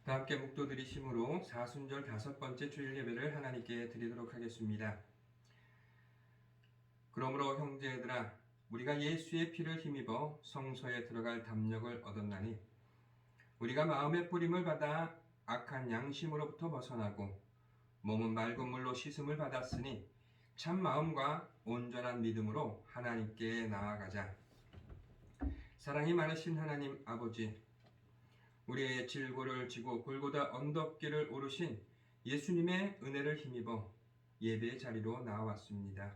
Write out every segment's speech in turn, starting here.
다 함께 묵도드리심으로 사순절 5번째 주일 예배를 하나님께 드리도록 하겠습니다. 그러므로 형제들아, 우리가 예수의 피를 힘입어 성소에 들어갈 담력을 얻었나니 우리가 마음의 뿌림을 받아 악한 양심으로부터 벗어나고 몸은 맑은 물로 씻음을 받았으니 참 마음과 온전한 믿음으로 하나님께 나아가자. 사랑이 많으신 하나님 아버지, 우리의 질고를 지고 골고다 언덕길을 오르신 예수님의 은혜를 힘입어 예배의 자리로 나왔습니다.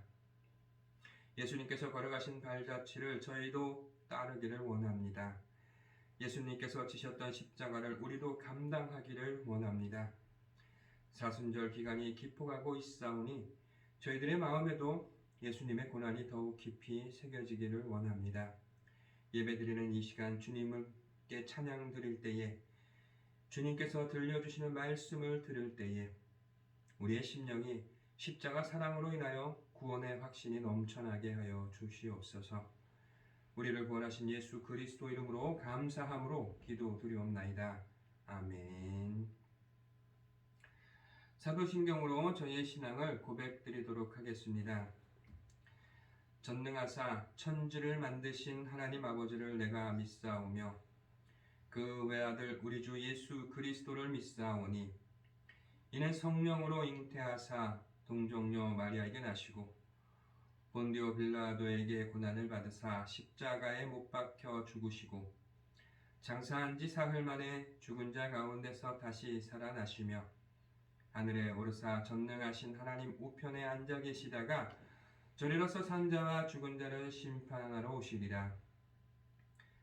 예수님께서 걸어가신 발자취를 저희도 따르기를 원합니다. 예수님께서 지셨던 십자가를 우리도 감당하기를 원합니다. 사순절 기간이 기포가고 있사오니 저희들의 마음에도 예수님의 고난이 더욱 깊이 새겨지기를 원합니다. 예배드리는 이 시간 주님께 찬양 드릴 때에, 주님께서 들려주시는 말씀을 들을 때에 우리의 심령이 십자가 사랑으로 인하여 구원의 확신이 넘쳐나게 하여 주시옵소서. 우리를 구원하신 예수 그리스도 이름으로 감사함으로 기도드리옵나이다. 아멘. 사도신경으로 저희의 신앙을 고백드리도록 하겠습니다. 전능하사 천지를 만드신 하나님 아버지를 내가 믿사오며 그 외아들 우리 주 예수 그리스도를 믿사오니 이는 성령으로 잉태하사 동정녀 마리아에게 나시고 본디오 빌라도에게 고난을 받으사 십자가에 못 박혀 죽으시고 장사한 지 사흘 만에 죽은 자 가운데서 다시 살아나시며 하늘에 오르사 전능하신 하나님 우편에 앉아 계시다가 저리로서 산 자와 죽은 자를 심판하러 오시리라.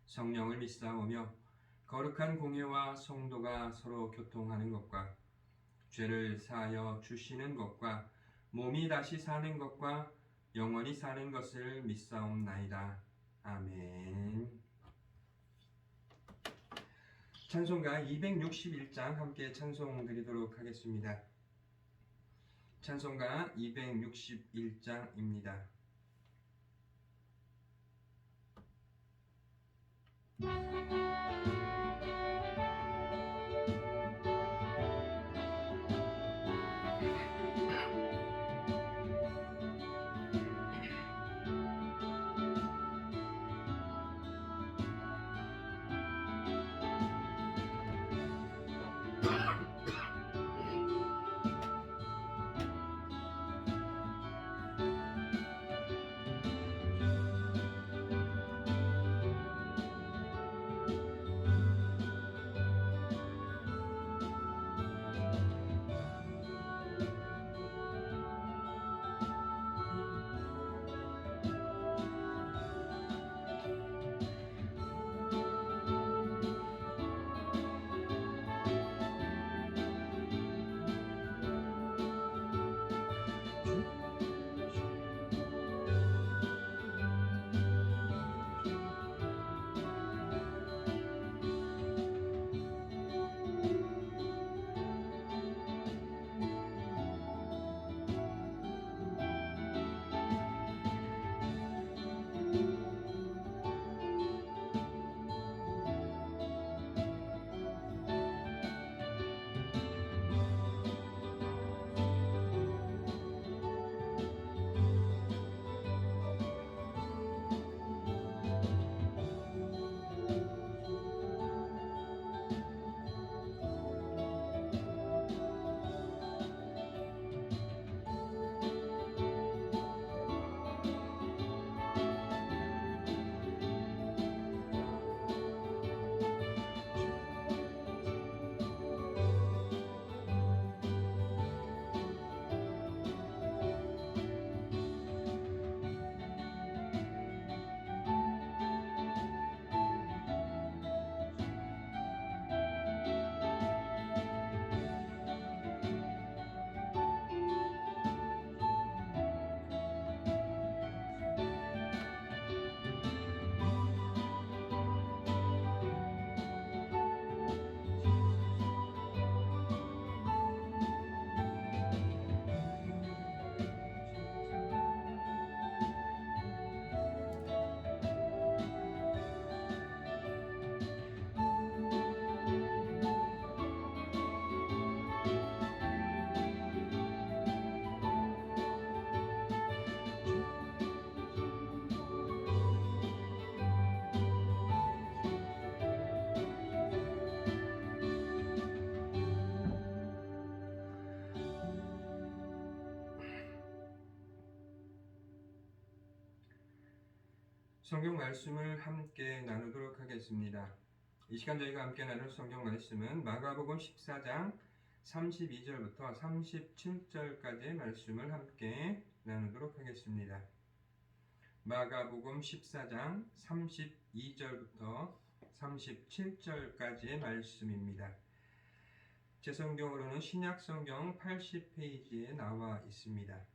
성령을 믿사오며 거룩한 공회와 성도가 서로 교통하는 것과 죄를 사하여 주시는 것과 몸이 다시 사는 것과 영원히 사는 것을 믿사옵나이다. 아멘. 찬송가 261장 함께 찬송 드리도록 하겠습니다. 찬송가 261장입니다. 성경 말씀을 함께 나누도록 하겠습니다. 이 시간 저희가 함께 나눌 성경 말씀은 마가복음 14장 32절부터 37절까지의 말씀을 함께 나누도록 하겠습니다. 마가복음 14장 32절부터 37절까지의 말씀입니다. 제 성경으로는 신약성경 80페이지에 나와 있습니다.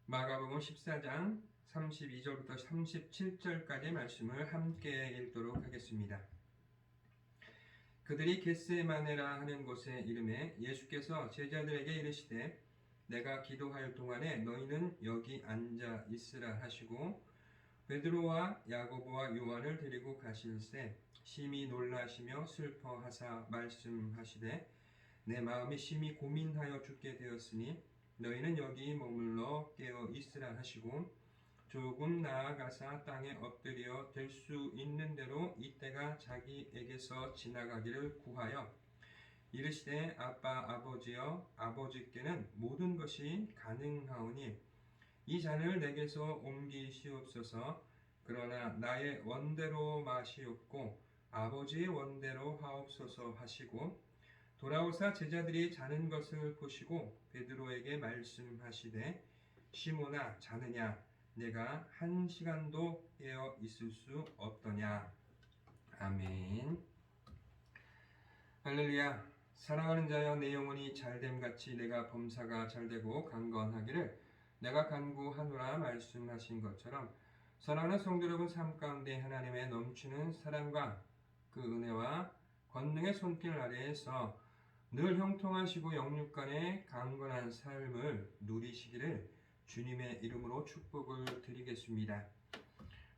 마가복음 14장 32절부터 37절까지의 말씀을 함께 읽도록 하겠습니다. 그들이 겟세마네라 하는 곳에 이르매 예수께서 제자들에게 이르시되 내가 기도할 동안에 너희는 여기 앉아 있으라 하시고 베드로와 야고보와 요한을 데리고 가실새 심히 놀라시며 슬퍼하사 말씀하시되 내 마음이 심히 고민하여 죽게 되었으니 너희는 여기 머물러 깨어 있으라 하시고 조금 나아가사 땅에 엎드려 될 수 있는 대로 이때가 자기에게서 지나가기를 구하여 이르시되 아빠 아버지여 아버지께는 모든 것이 가능하오니 이 잔을 내게서 옮기시옵소서. 그러나 나의 원대로 마시옵고 아버지의 원대로 하옵소서 하시고 돌아오사 제자들이 자는 것을 보시고 베드로에게 말씀하시되 시몬아 자느냐 내가 한 시간도 깨어 있을 수 없더냐. 아멘. 할렐루야. 사랑하는 자여 내 영혼이 잘됨같이 내가 범사가 잘되고 강건하기를 내가 간구하노라 말씀하신 것처럼 사랑하는 성도 여러분 삶 가운데 하나님의 넘치는 사랑과 그 은혜와 권능의 손길 아래에서 늘 형통하시고 영육간의 강건한 삶을 누리시기를 주님의 이름으로 축복을 드리겠습니다.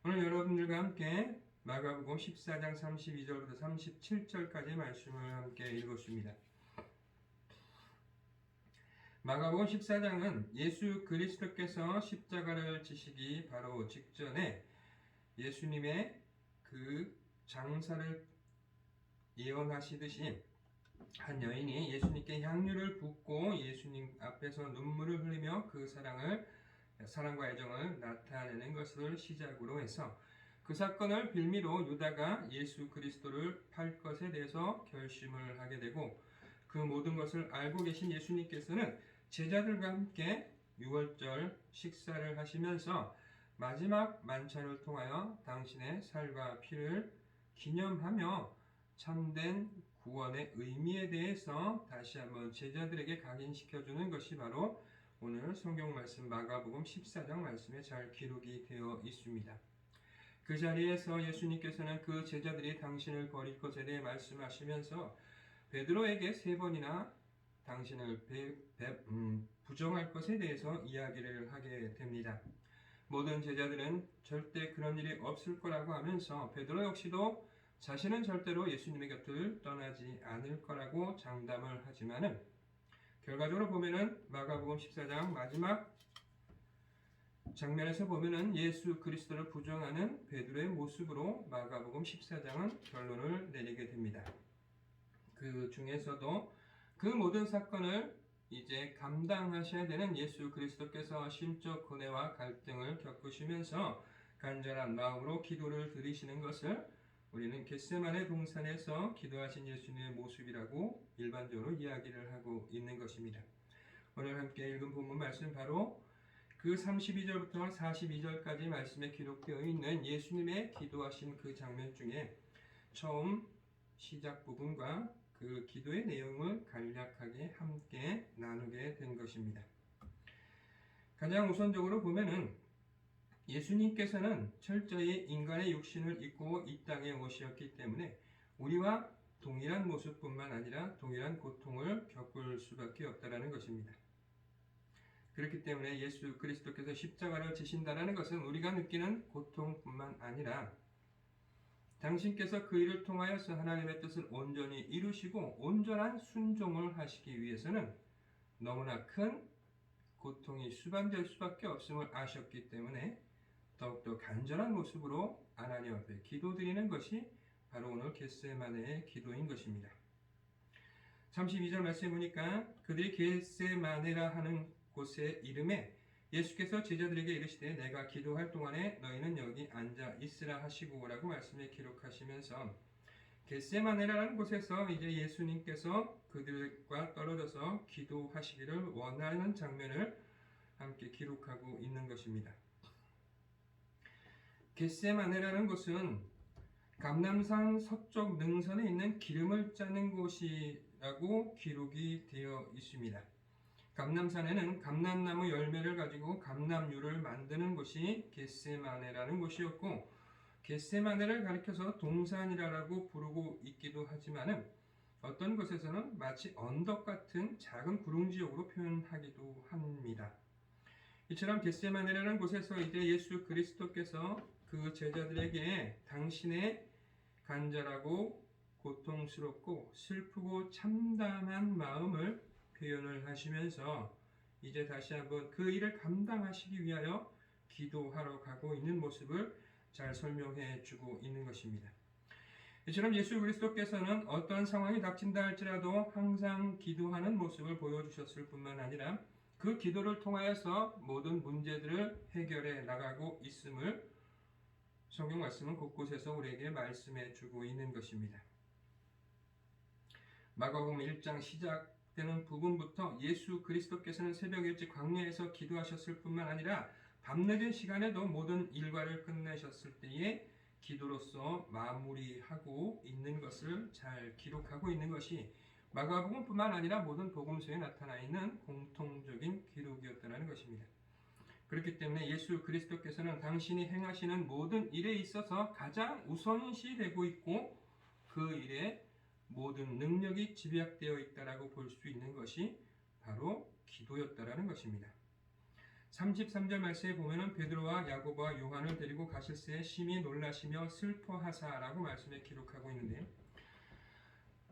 오늘 여러분들과 함께 마가복음 14장 32절부터 37절까지의 말씀을 함께 읽었습니다. 마가복음 14장은 예수 그리스도께서 십자가를 지시기 바로 직전에 예수님의 그 장사를 예언하시듯이 한 여인이 예수님께 향유를 붓고 예수님 앞에서 눈물을 흘리며 그 사랑과 애정을 나타내는 것을 시작으로 해서 그 사건을 빌미로 유다가 예수 그리스도를 팔 것에 대해서 결심을 하게 되고 그 모든 것을 알고 계신 예수님께서는 제자들과 함께 유월절 식사를 하시면서 마지막 만찬을 통하여 당신의 살과 피를 기념하며 참된 구원의 의미에 대해서 다시 한번 제자들에게 각인시켜주는 것이 바로 오늘 성경 말씀 마가복음 14장 말씀에 잘 기록이 되어 있습니다. 그 자리에서 예수님께서는 그 제자들이 당신을 버릴 것에 대해 말씀하시면서 베드로에게 3번이나 당신을 부정할 것에 대해서 이야기를 하게 됩니다. 모든 제자들은 절대 그런 일이 없을 거라고 하면서 베드로 역시도 자신은 절대로 예수님의 곁을 떠나지 않을 거라고 장담을 하지만은 결과적으로 보면은 마가복음 14장 마지막 장면에서 보면은 예수 그리스도를 부정하는 베드로의 모습으로 마가복음 14장은 결론을 내리게 됩니다. 그 중에서도 그 모든 사건을 이제 감당하셔야 되는 예수 그리스도께서 심적 고뇌와 갈등을 겪으시면서 간절한 마음으로 기도를 드리시는 것을 우리는 겟세마네 동산에서 기도하신 예수님의 모습이라고 일반적으로 이야기를 하고 있는 것입니다. 오늘 함께 읽은 본문 말씀 바로 그 32절부터 42절까지 말씀에 기록되어 있는 예수님의 기도하신 그 장면 중에 처음 시작 부분과 그 기도의 내용을 간략하게 함께 나누게 된 것입니다. 가장 우선적으로 보면은 예수님께서는 철저히 인간의 육신을 입고 이 땅에 오셨기 때문에 우리와 동일한 모습뿐만 아니라 동일한 고통을 겪을 수밖에 없다는 것입니다. 그렇기 때문에 예수 그리스도께서 십자가를 지신다는 것은 우리가 느끼는 고통뿐만 아니라 당신께서 그 일을 통하여서 하나님의 뜻을 온전히 이루시고 온전한 순종을 하시기 위해서는 너무나 큰 고통이 수반될 수밖에 없음을 아셨기 때문에 더욱더 간절한 모습으로 하나님 앞에 기도드리는 것이 바로 오늘 겟세마네의 기도인 것입니다. 32절 말씀해 보니까 그들이 겟세마네라 하는 곳에 이름에 예수께서 제자들에게 이르시되 내가 기도할 동안에 너희는 여기 앉아 있으라 하시고라고 말씀에 기록하시면서 겟세마네라는 곳에서 이제 예수님께서 그들과 떨어져서 기도하시기를 원하는 장면을 함께 기록하고 있는 것입니다. 겟세마네라는 곳은 감람산 서쪽 능선에 있는 기름을 짜는 곳이라고 기록이 되어 있습니다. 감람산에는 감람나무 열매를 가지고 감람유를 만드는 곳이 겟세마네라는 곳이었고, 겟세마네를 가리켜서 동산이라고 부르고 있기도 하지만은 어떤 곳에서는 마치 언덕 같은 작은 구릉지역으로 표현하기도 합니다. 이처럼 겟세마네라는 곳에서 이제 예수 그리스도께서 그 제자들에게 당신의 간절하고 고통스럽고 슬프고 참담한 마음을 표현을 하시면서 이제 다시 한번 그 일을 감당하시기 위하여 기도하러 가고 있는 모습을 잘 설명해 주고 있는 것입니다. 이처럼 예수 그리스도께서는 어떤 상황이 닥친다 할지라도 항상 기도하는 모습을 보여주셨을 뿐만 아니라 그 기도를 통하여서 모든 문제들을 해결해 나가고 있음을 성경 말씀은 곳곳에서 우리에게 말씀해 주고 있는 것입니다. 마가복음 1장 시작되는 부분부터 예수 그리스도께서는 새벽 일찍 광야에서 기도하셨을 뿐만 아니라 밤늦은 시간에도 모든 일과를 끝내셨을 때에 기도로서 마무리하고 있는 것을 잘 기록하고 있는 것이 마가복음뿐만 아니라 모든 복음서에 나타나 있는 공통적인 기록이었다는 것입니다. 그렇기 때문에 예수 그리스도께서는 당신이 행하시는 모든 일에 있어서 가장 우선시되고 있고 그 일에 모든 능력이 집약되어 있다라고 볼 수 있는 것이 바로 기도였다라는 것입니다. 33절 말씀에 보면은 베드로와 야고보와 요한을 데리고 가실새에 심히 놀라시며 슬퍼하사라고 말씀에 기록하고 있는데,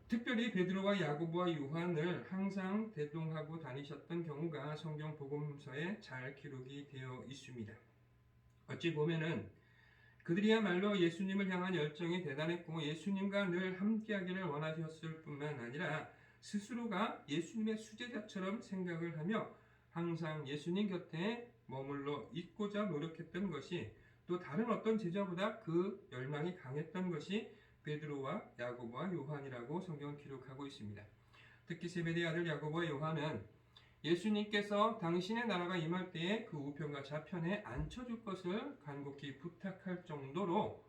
특별히 베드로와 야고보와 요한을 항상 대동하고 다니셨던 경우가 성경 복음서에 잘 기록이 되어 있습니다. 어찌 보면은 그들이야말로 예수님을 향한 열정이 대단했고 예수님과 늘 함께하기를 원하셨을 뿐만 아니라 스스로가 예수님의 수제자처럼 생각을 하며 항상 예수님 곁에 머물러 있고자 노력했던 것이, 또 다른 어떤 제자보다 그 열망이 강했던 것이 베드로와 야고보와 요한이라고 성경은 기록하고 있습니다. 특히 세베대의 아들 야고보와 요한은 예수님께서 당신의 나라가 임할 때에 그 우편과 좌편에 앉혀줄 것을 간곡히 부탁할 정도로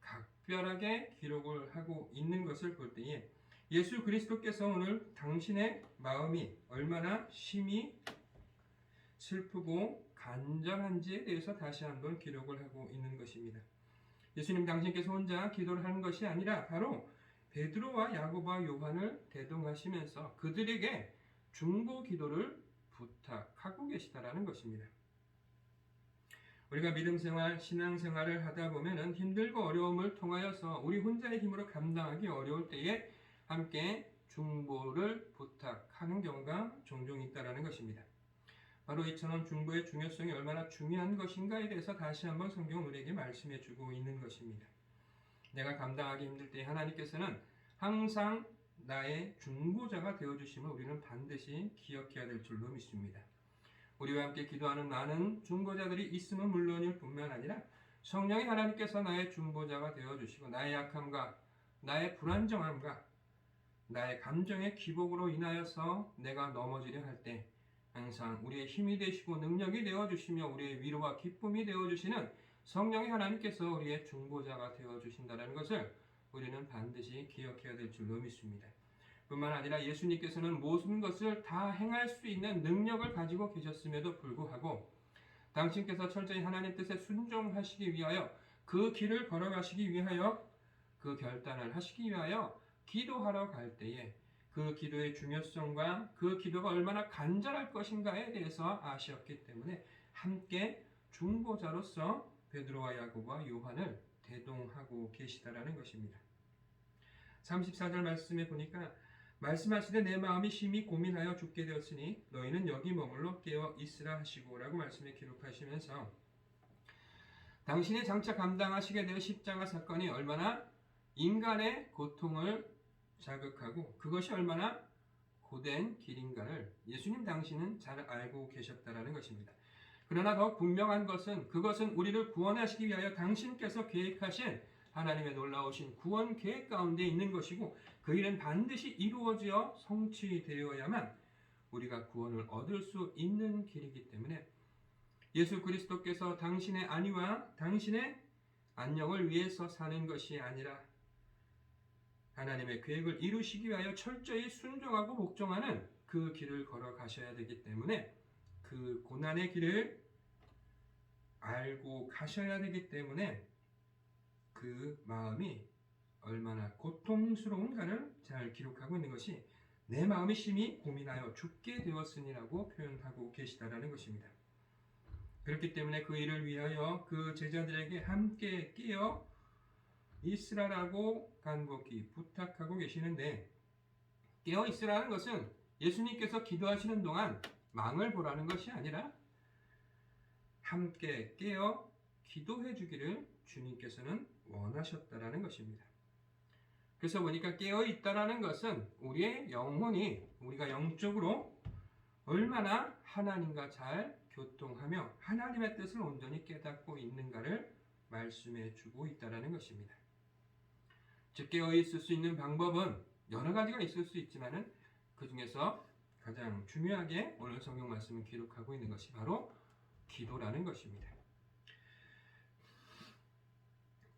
각별하게 기록을 하고 있는 것을 볼 때에 예수 그리스도께서 오늘 당신의 마음이 얼마나 심히 슬프고 간절한지에 대해서 다시 한번 기록을 하고 있는 것입니다. 예수님 당신께서 혼자 기도를 하는 것이 아니라 바로 베드로와 야고보와 요한을 대동하시면서 그들에게 중보 기도를 부탁하고 계시다라는 것입니다. 우리가 믿음 생활, 신앙 생활을 하다 보면은 힘들고 어려움을 통하여서 우리 혼자의 힘으로 감당하기 어려울 때에 함께 중보를 부탁하는 경우가 종종 있다라는 것입니다. 바로 이처럼 중보의 중요성이 얼마나 중요한 것인가에 대해서 다시 한번 성경은 우리에게 말씀해 주고 있는 것입니다. 내가 감당하기 힘들 때 하나님께서는 항상 나의 중보자가 되어주심을 우리는 반드시 기억해야 될 줄로 믿습니다. 우리와 함께 기도하는 많은 중보자들이 있음은 물론일 뿐만 아니라 성령의 하나님께서 나의 중보자가 되어주시고 나의 약함과 나의 불안정함과 나의 감정의 기복으로 인하여서 내가 넘어지려 할 때 항상 우리의 힘이 되시고 능력이 되어주시며 우리의 위로와 기쁨이 되어주시는 성령의 하나님께서 우리의 중보자가 되어주신다는 것을 우리는 반드시 기억해야 될 줄로 믿습니다. 뿐만 아니라 예수님께서는 모든 것을 다 행할 수 있는 능력을 가지고 계셨음에도 불구하고 당신께서 철저히 하나님 뜻에 순종하시기 위하여 그 길을 걸어가시기 위하여 그 결단을 하시기 위하여 기도하러 갈 때에 그 기도의 중요성과 그 기도가 얼마나 간절할 것인가에 대해서 아셨기 때문에 함께 중보자로서 베드로와 야고보와 요한을 대동하고 계시다라는 것입니다. 34절 말씀에 보니까 말씀하시되 내 마음이 심히 고민하여 죽게 되었으니 너희는 여기 머물러 깨어 있으라 하시고 라고 말씀에 기록하시면서 당신이 장차 감당하시게 될 십자가 사건이 얼마나 인간의 고통을 자극하고 그것이 얼마나 고된 길인가를 예수님 당시는 잘 알고 계셨다라는 것입니다. 그러나 더 분명한 것은 그것은 우리를 구원하시기 위하여 당신께서 계획하신 하나님의 놀라우신 구원 계획 가운데 있는 것이고 그 일은 반드시 이루어져 성취되어야만 우리가 구원을 얻을 수 있는 길이기 때문에 예수 그리스도께서 당신의 안위와 당신의 안녕을 위해서 사는 것이 아니라 하나님의 계획을 이루시기 위하여 철저히 순종하고 복종하는 그 길을 걸어가셔야 되기 때문에 그 고난의 길을 알고 가셔야 되기 때문에 그 마음이 얼마나 고통스러운가를 잘 기록하고 있는 것이 내 마음이 심히 고민하여 죽게 되었으니라고 표현하고 계시다라는 것입니다. 그렇기 때문에 그 일을 위하여 그 제자들에게 함께 깨어 있으라라고 간곡히 부탁하고 계시는데 깨어 있으라는 것은 예수님께서 기도하시는 동안 망을 보라는 것이 아니라 함께 깨어 기도해 주기를 주님께서는 원하셨다라는 것입니다. 그래서 보니까 깨어 있다라는 것은 우리의 영혼이 우리가 영적으로 얼마나 하나님과 잘 교통하며 하나님의 뜻을 온전히 깨닫고 있는가를 말씀해 주고 있다라는 것입니다. 즉 깨어 있을 수 있는 방법은 여러 가지가 있을 수 있지만은 그 중에서 가장 중요하게 오늘 성경 말씀을 기록하고 있는 것이 바로 기도라는 것입니다.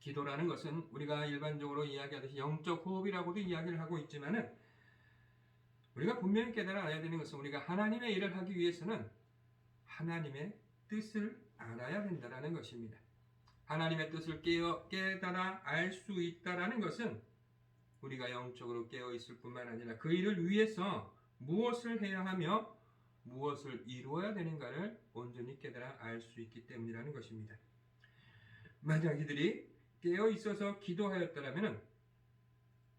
기도라는 것은 우리가 일반적으로 이야기하듯이 영적 호흡이라고도 이야기를 하고 있지만은 우리가 분명히 깨달아야 되는 것은 우리가 하나님의 일을 하기 위해서는 하나님의 뜻을 알아야 된다는 것입니다. 하나님의 뜻을 깨달아 알 수 있다는 것은 우리가 영적으로 깨어 있을 뿐만 아니라 그 일을 위해서 무엇을 해야 하며 무엇을 이루어야 되는가를 온전히 깨달아 알 수 있기 때문이라는 것입니다. 만약 이들이 깨어 있어서 기도하였더라면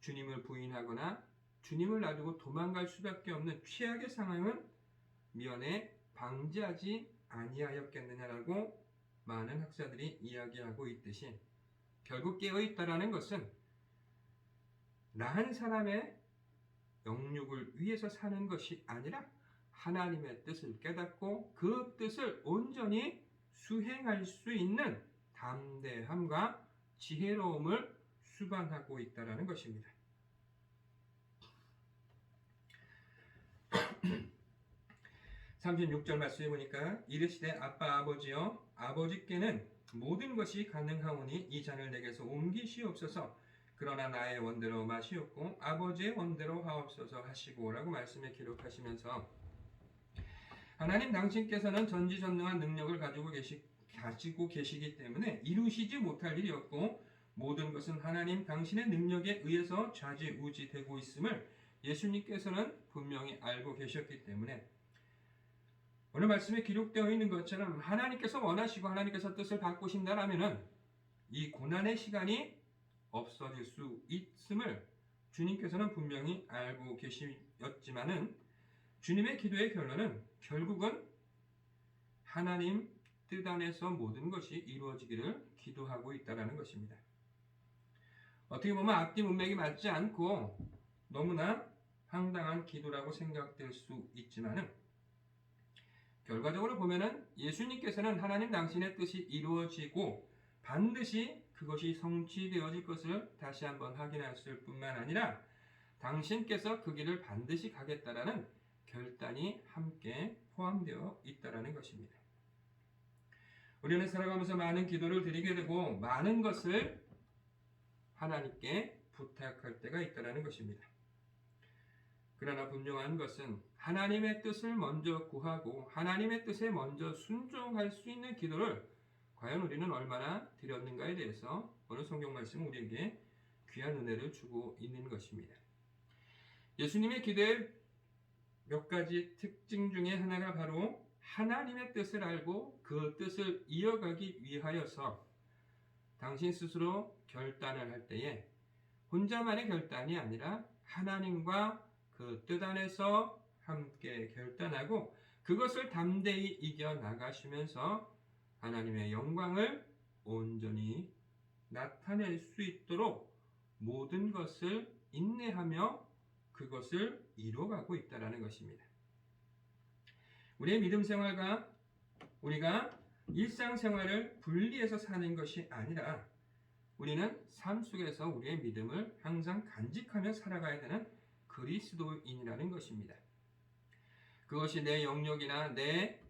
주님을 부인하거나 주님을 놔두고 도망갈 수밖에 없는 최악의 상황은 미연에 방지하지 아니하였겠느냐라고 많은 학자들이 이야기하고 있듯이 결국 깨어 있다라는 것은 나 한 사람의 영육을 위해서 사는 것이 아니라 하나님의 뜻을 깨닫고 그 뜻을 온전히 수행할 수 있는 담대함과 지혜로움을 수반하고 있다라는 것입니다. 36절 말씀해 보니까 이르시되 아빠 아버지여 아버지께는 모든 것이 가능하오니 이 잔을 내게서 옮기시옵소서. 그러나 나의 원대로 마시옵고 아버지의 원대로 하옵소서 하시고 라고 말씀에 기록하시면서 하나님 당신께서는 전지전능한 능력을 가지고 계시기 때문에 이루시지 못할 일이 없고 모든 것은 하나님 당신의 능력에 의해서 좌지우지되고 있음을 예수님께서는 분명히 알고 계셨기 때문에 오늘 말씀에 기록되어 있는 것처럼 하나님께서 원하시고 하나님께서 뜻을 바꾸신다라면은 이 고난의 시간이 없어질 수 있음을 주님께서는 분명히 알고 계시었지만은 주님의 기도의 결론은 결국은 하나님 뜻 안에서 모든 것이 이루어지기를 기도하고 있다는 것입니다. 어떻게 보면 앞뒤 문맥이 맞지 않고 너무나 황당한 기도라고 생각될 수 있지만은 결과적으로 보면은 예수님께서는 하나님 당신의 뜻이 이루어지고 반드시 그것이 성취되어질 것을 다시 한번 확인하실 뿐만 아니라 당신께서 그 길을 반드시 가겠다라는 결단이 함께 포함되어 있다라는 것입니다. 우리는 살아가면서 많은 기도를 드리게 되고 많은 것을 하나님께 부탁할 때가 있다라는 것입니다. 그러나 분명한 것은 하나님의 뜻을 먼저 구하고 하나님의 뜻에 먼저 순종할 수 있는 기도를 과연 우리는 얼마나 드렸는가에 대해서 오늘 성경 말씀은 우리에게 귀한 은혜를 주고 있는 것입니다. 예수님의 기도의 몇 가지 특징 중에 하나가 바로 하나님의 뜻을 알고 그 뜻을 이어가기 위하여서 당신 스스로 결단을 할 때에 혼자만의 결단이 아니라 하나님과 그 뜻 안에서 함께 결단하고 그것을 담대히 이겨나가시면서 하나님의 영광을 온전히 나타낼 수 있도록 모든 것을 인내하며 그것을 이루어가고 있다는 것입니다. 우리의 믿음 생활과 우리가 일상생활을 분리해서 사는 것이 아니라 우리는 삶 속에서 우리의 믿음을 항상 간직하며 살아가야 되는 그리스도인이라는 것입니다. 그것이 내 영역이나 내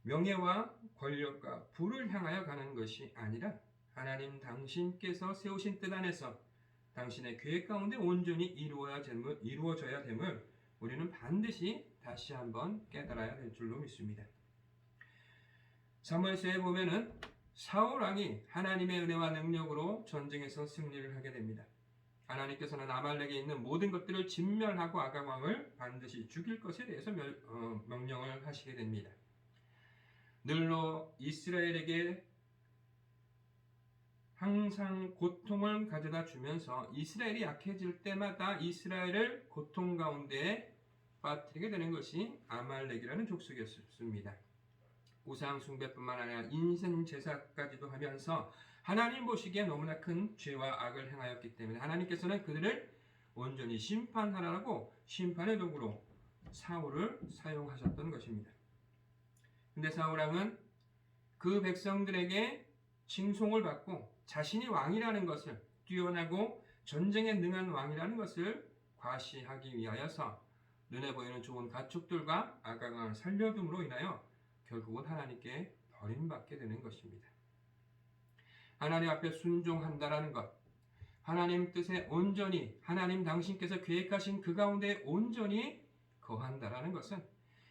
명예와 권력과 부를 향하여 가는 것이 아니라 하나님 당신께서 세우신 뜻 안에서 당신의 계획 가운데 온전히 이루어져야 됨을 우리는 반드시 다시 한번 깨달아야 될 줄로 믿습니다. 사무엘서에 보면은 사울 왕이 하나님의 은혜와 능력으로 전쟁에서 승리를 하게 됩니다. 하나님께서는 아말렉에 있는 모든 것들을 진멸하고 아각 왕을 반드시 죽일 것에 대해서 명령을 하시게 됩니다. 늘로 이스라엘에게 항상 고통을 가져다 주면서 이스라엘이 약해질 때마다 이스라엘을 고통 가운데 빠뜨리게 되는 것이 아말렉이라는 족속이었습니다. 우상 숭배뿐만 아니라 인신 제사까지도 하면서 하나님 보시기에 너무나 큰 죄와 악을 행하였기 때문에 하나님께서는 그들을 온전히 심판하라고 심판의 도구로 사울을 사용하셨던 것입니다. 근데 사울 왕은 그 백성들에게 칭송을 받고 자신이 왕이라는 것을, 뛰어나고 전쟁에 능한 왕이라는 것을 과시하기 위하여서 눈에 보이는 좋은 가축들과 아각 왕을 살려둠으로 인하여 결국은 하나님께 버림받게 되는 것입니다. 하나님 앞에 순종한다라는 것, 하나님 뜻에 온전히, 하나님 당신께서 계획하신 그 가운데 온전히 거한다라는 것은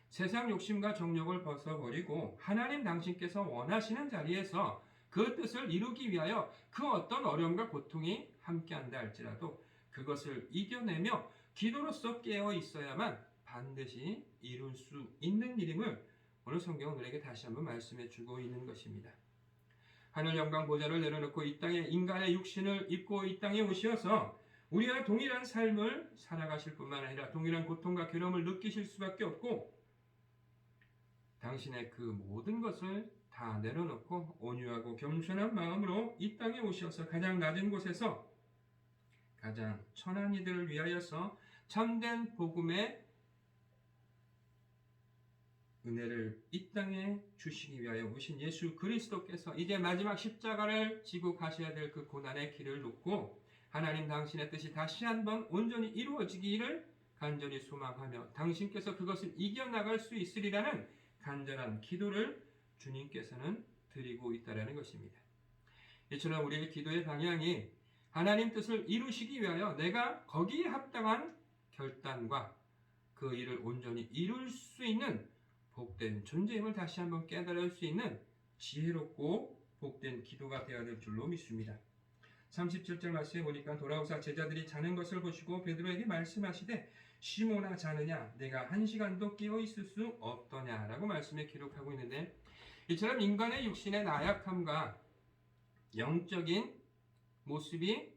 세상 욕심과 정욕을 벗어버리고 하나님 당신께서 원하시는 자리에서 그 뜻을 이루기 위하여 그 어떤 어려움과 고통이 함께한다 할지라도 그것을 이겨내며 기도로서 깨어 있어야만 반드시 이룰 수 있는 일임을 오늘 성경은 우리에게 다시 한번 말씀해 주고 있는 것입니다. 하늘 영광 보좌를 내려놓고 이 땅에 인간의 육신을 입고 이 땅에 오셔서 우리와 동일한 삶을 살아가실 뿐만 아니라 동일한 고통과 괴로움을 느끼실 수밖에 없고 당신의 그 모든 것을 다 내려놓고 온유하고 겸손한 마음으로 이 땅에 오셔서 가장 낮은 곳에서 가장 천한 이들을 위하여서 참된 복음의 은혜를 이 땅에 주시기 위하여 오신 예수 그리스도께서 이제 마지막 십자가를 지고 가셔야 될 그 고난의 길을 놓고 하나님 당신의 뜻이 다시 한번 온전히 이루어지기를 간절히 소망하며 당신께서 그것을 이겨나갈 수 있으리라는 간절한 기도를 주님께서는 드리고 있다는 것입니다. 이처럼 우리의 기도의 방향이 하나님 뜻을 이루시기 위하여 내가 거기에 합당한 결단과 그 일을 온전히 이룰 수 있는 복된 존재임을 다시 한번 깨달을 수 있는 지혜롭고 복된 기도가 되어야 될 줄로 믿습니다. 37절 말씀에 보니까 돌아오사 제자들이 자는 것을 보시고 베드로에게 말씀하시되 시몬아 자느냐 내가 한 시간도 깨어 있을 수 없더냐라고 말씀에 기록하고 있는데 이처럼 인간의 육신의 나약함과 영적인 모습이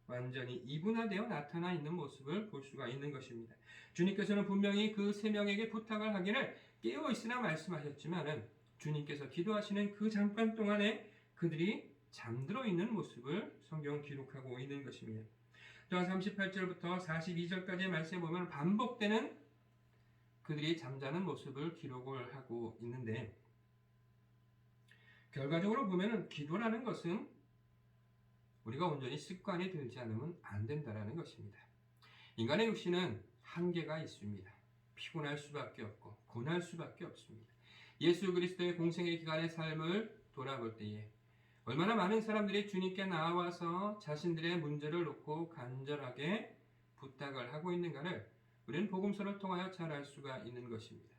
완전히 이분화되어 나타나 있는 모습을 볼 수가 있는 것입니다. 주님께서는 분명히 그 세 명에게 부탁을 하기를 깨어 있으라 말씀하셨지만은 주님께서 기도하시는 그 잠깐 동안에 그들이 잠들어 있는 모습을 성경은 기록하고 있는 것입니다. 또한 38절부터 42절까지의 말씀에 보면 반복되는 그들이 잠자는 모습을 기록을 하고 있는데 결과적으로 보면 기도라는 것은 우리가 온전히 습관이 들지 않으면 안 된다는 것입니다. 인간의 육신은 한계가 있습니다. 피곤할 수밖에 없고 고날 수밖에 없습니다. 예수 그리스도의 공생의 기간의 삶을 돌아볼 때에 얼마나 많은 사람들이 주님께 나와서 자신들의 문제를 놓고 간절하게 부탁을 하고 있는가를 우리는 복음서를 통하여 잘 알 수가 있는 것입니다.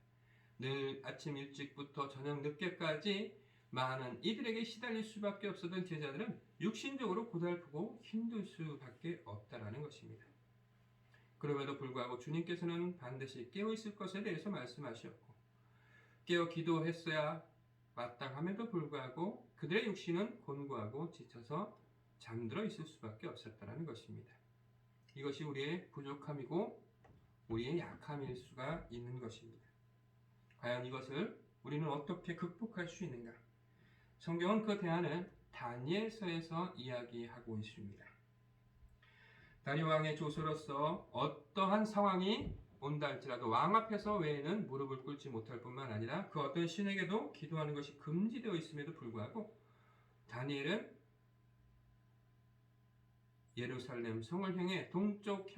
늘 아침 일찍부터 저녁 늦게까지 많은 이들에게 시달릴 수밖에 없었던 제자들은 육신적으로 고달프고 힘들 수밖에 없다라는 것입니다. 그럼에도 불구하고 주님께서는 반드시 깨어 있을 것에 대해서 말씀하셨고 깨어 기도했어야 마땅함에도 불구하고 그들의 육신은 곤고하고 지쳐서 잠들어 있을 수밖에 없었다는 것입니다. 이것이 우리의 부족함이고 우리의 약함일 수가 있는 것입니다. 과연 이것을 우리는 어떻게 극복할 수 있는가? 성경은 그 대안을 다니엘서에서 이야기하고 있습니다. 다리 왕의 조서로서 어떠한 상황이 온다 할지라도 왕 앞에서 외에는 무릎을 꿇지 못할 뿐만 아니라 그 어떤 신에게도 기도하는 것이 금지되어 있음에도 불구하고 다니엘은 예루살렘 성을 향해 동쪽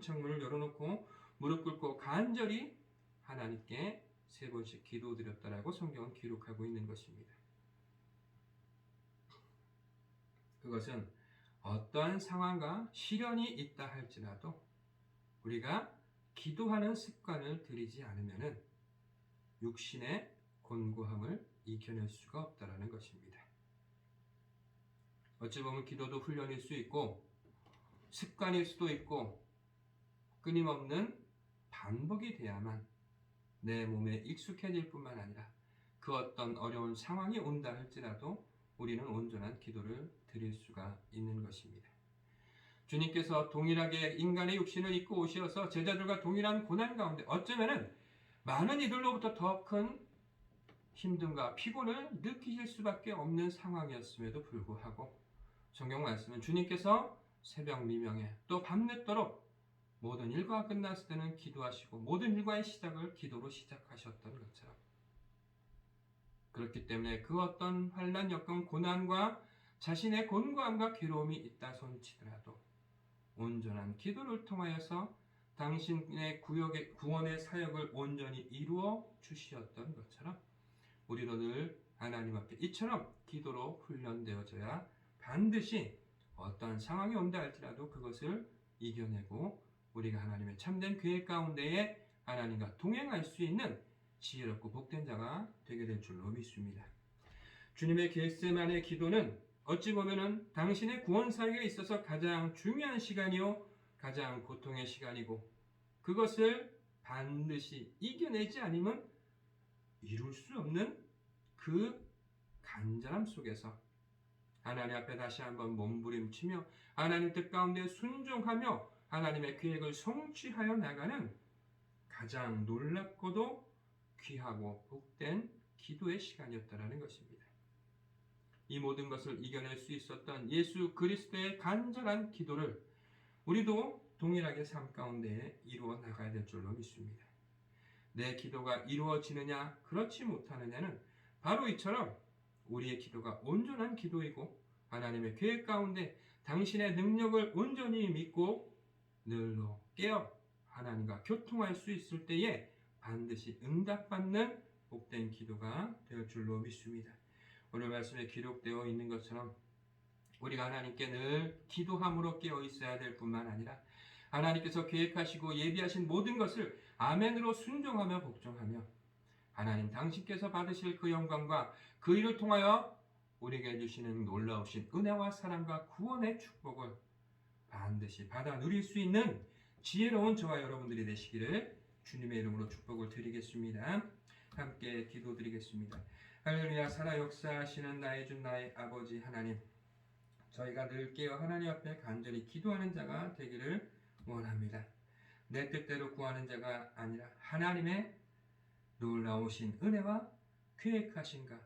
창문을 열어놓고 무릎 꿇고 간절히 하나님께 3번씩 기도드렸다라고 성경은 기록하고 있는 것입니다. 그것은 어떠한 상황과 시련이 있다 할지라도 우리가 기도하는 습관을 들이지 않으면 육신의 곤고함을 이겨낼 수가 없다는 것입니다. 어찌 보면 기도도 훈련일 수 있고 습관일 수도 있고 끊임없는 반복이 돼야만 내 몸에 익숙해질 뿐만 아니라 그 어떤 어려운 상황이 온다 할지라도 우리는 온전한 기도를 드릴 수가 있는 것입니다. 주님께서 동일하게 인간의 육신을 입고 오셔서 제자들과 동일한 고난 가운데 어쩌면은 많은 이들로부터 더 큰 힘듦과 피곤을 느끼실 수밖에 없는 상황이었음에도 불구하고 성경 말씀은 주님께서 새벽 미명에 또 밤늦도록 모든 일과가 끝났을 때는 기도하시고 모든 일과의 시작을 기도로 시작하셨던 것처럼 그렇기 때문에 그 어떤 환난 여건 고난과 자신의 곤고함과 괴로움이 있다 손치더라도 온전한 기도를 통하여서 당신의 구원의 사역을 온전히 이루어 주시었던 것처럼 우리도 늘 하나님 앞에 이처럼 기도로 훈련되어져야 반드시 어떠한 상황이 온다 할지라도 그것을 이겨내고 우리가 하나님의 참된 계획 가운데에 하나님과 동행할 수 있는 지혜롭고 복된 자가 되게 될 줄로 믿습니다. 주님의 겟세마네 기도는 어찌 보면은 당신의 구원 사역에 있어서 가장 중요한 시간이요 가장 고통의 시간이고 그것을 반드시 이겨내지 않으면 이룰 수 없는 그 간절함 속에서 하나님 앞에 다시 한번 몸부림치며 하나님 뜻 가운데 순종하며 하나님의 계획을 성취하여 나가는 가장 놀랍고도 귀하고 복된 기도의 시간이었다라는 것입니다. 이 모든 것을 이겨낼 수 있었던 예수 그리스도의 간절한 기도를 우리도 동일하게 삶 가운데 이루어 나가야 될 줄로 믿습니다. 내 기도가 이루어지느냐 그렇지 못하느냐는 바로 이처럼 우리의 기도가 온전한 기도이고 하나님의 계획 가운데 당신의 능력을 온전히 믿고 늘로 깨어 하나님과 교통할 수 있을 때에 반드시 응답받는 복된 기도가 될 줄로 믿습니다. 오늘 말씀에 기록되어 있는 것처럼 우리가 하나님께 늘 기도함으로 깨어 있어야 될 뿐만 아니라 하나님께서 계획하시고 예비하신 모든 것을 아멘으로 순종하며 복종하며 하나님 당신께서 받으실 그 영광과 그 일을 통하여 우리에게 주시는 놀라우신 은혜와 사랑과 구원의 축복을 반드시 받아 누릴 수 있는 지혜로운 저와 여러분들이 되시기를 주님의 이름으로 축복을 드리겠습니다. 함께 기도드리겠습니다. 할렐루야. 살아 역사하시는 나의 주 나의 아버지 하나님, 저희가 늘 깨어 하나님 앞에 간절히 기도하는 자가 되기를 원합니다. 내 뜻대로 구하는 자가 아니라 하나님의 놀라우신 은혜와 계획하신가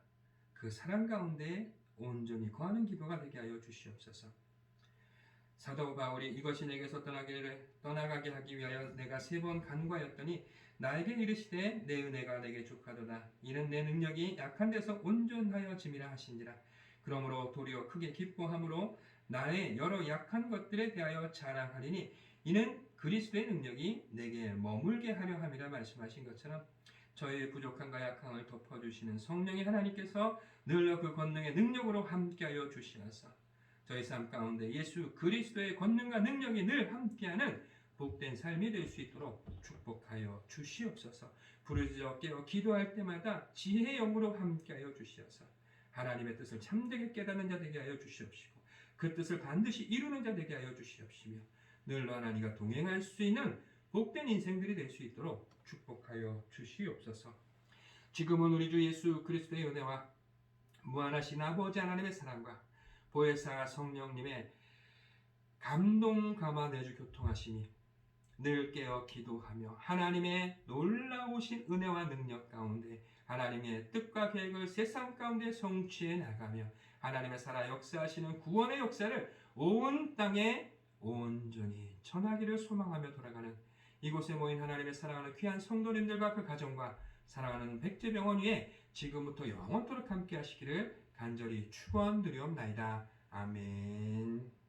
그 사랑 가운데 온전히 거하는 기도가 되게 하여 주시옵소서. 사도 바울이 이것이 내게서 떠나가게 하기 위하여 내가 3번 간구하였더니 나에게 이르시되 내 은혜가 내게 족하도다. 이는 내 능력이 약한 데서 온전하여 짐이라 하신지라. 그러므로 도리어 크게 기뻐함으로 나의 여러 약한 것들에 대하여 자랑하리니 이는 그리스도의 능력이 내게 머물게 하려 함이라 말씀하신 것처럼 저희의 부족함과 약함을 덮어주시는 성령의 하나님께서 늘 그 권능의 능력으로 함께하여 주시어서 저희 삶 가운데 예수 그리스도의 권능과 능력이 늘 함께하는 복된 삶이 될 수 있도록 축복하여 주시옵소서. 부르짖어 깨어 기도할 때마다 지혜의 영으로 함께하여 주시어서 하나님의 뜻을 참되게 깨닫는 자 되게 하여 주시옵시고 그 뜻을 반드시 이루는 자 되게 하여 주시옵시며 늘 하나님과 동행할 수 있는 복된 인생들이 될 수 있도록 축복하여 주시옵소서. 지금은 우리 주 예수 그리스도의 은혜와 무한하신 아버지 하나님의 사랑과 보혜사 성령님의 감동 감화 내주 교통하심이 늘 깨어 기도하며 하나님의 놀라우신 은혜와 능력 가운데 하나님의 뜻과 계획을 세상 가운데 성취해 나가며 하나님의 살아 역사하시는 구원의 역사를 온 땅에 온전히 전하기를 소망하며 돌아가는 이곳에 모인 하나님의 사랑하는 귀한 성도님들과 그 가정과 사랑하는 백제병원 위에 지금부터 영원토록 함께 하시기를 간절히 축원드리옵나이다. 아멘.